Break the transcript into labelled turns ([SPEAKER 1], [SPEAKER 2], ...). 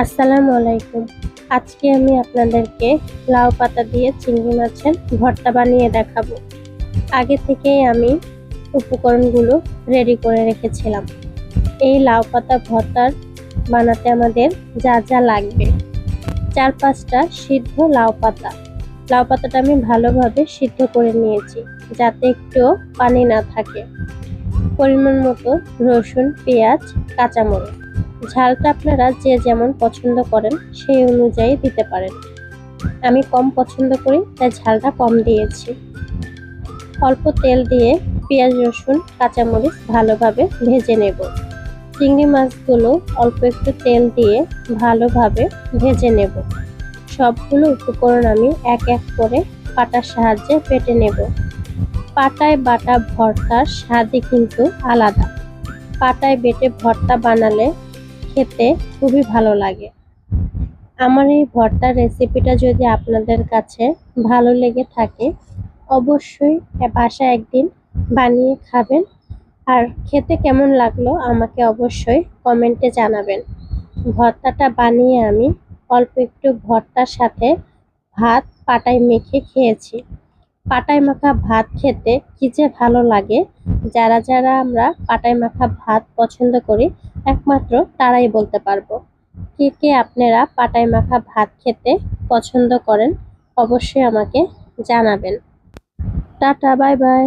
[SPEAKER 1] আসসালামু আলাইকুম। আজকে আমি আপনাদেরকে লাউ পাতা দিয়ে চিংড়ি মাছের ভর্তা বানিয়ে দেখাবো। আগে থেকেই আমি উপকরণগুলো রেডি করে রেখেছিলাম। এই লাউ পাতা ভর্তা বানাতে আমাদের যা যা লাগবে: 4-5টা সিদ্ধ লাউ পাতা। লাউ পাতাটা আমি ভালোভাবে সিদ্ধ করে নিয়েছি যাতে একটু পানি না থাকে। পরিমাণ মতো রসুন, পেঁয়াজ, কাঁচামরিচ। ঝালটা আপনারা যে যেমন পছন্দ করেন সেই অনুযায়ী দিতে পারেন। আমি কম পছন্দ করি তাই ঝালটা কম দিয়েছি। অল্প তেল দিয়ে পেঁয়াজ, রসুন, কাঁচামরিচ ভালোভাবে ভেজে নেব। চিংড়ি মাছগুলো অল্প একটু তেল দিয়ে ভালোভাবে ভেজে নেব। সবগুলো উপকরণ আমি এক এক করে পাটার সাহায্যে বেটে নেব। পাটায় বাটা ভর্তার স্বাদই কিন্তু আলাদা। পাটায় বেটে ভর্তা বানালে খেতে খুবই ভালো লাগে। আমার এই ভর্তার রেসিপিটা যদি আপনাদের কাছে ভালো লেগে থাকে অবশ্যই বাসায় একদিন বানিয়ে খাবেন, আর খেতে কেমন লাগলো আমাকে অবশ্যই কমেন্টে জানাবেন। ভর্তাটা বানিয়ে আমি অল্প একটু ভর্তার সাথে ভাত পাটায় মেখে খেয়েছি। পাটায় মাখা ভাত খেতে কি যে ভালো লাগে। যারা যারা আমরা পাটায় মাখা ভাত পছন্দ করি একমাত্র তারাই বলতে পারবো। কে কে আপনারা পাটায় মাখা ভাত খেতে পছন্দ করেন অবশ্যই আমাকে জানাবেন। Tata, bye bye.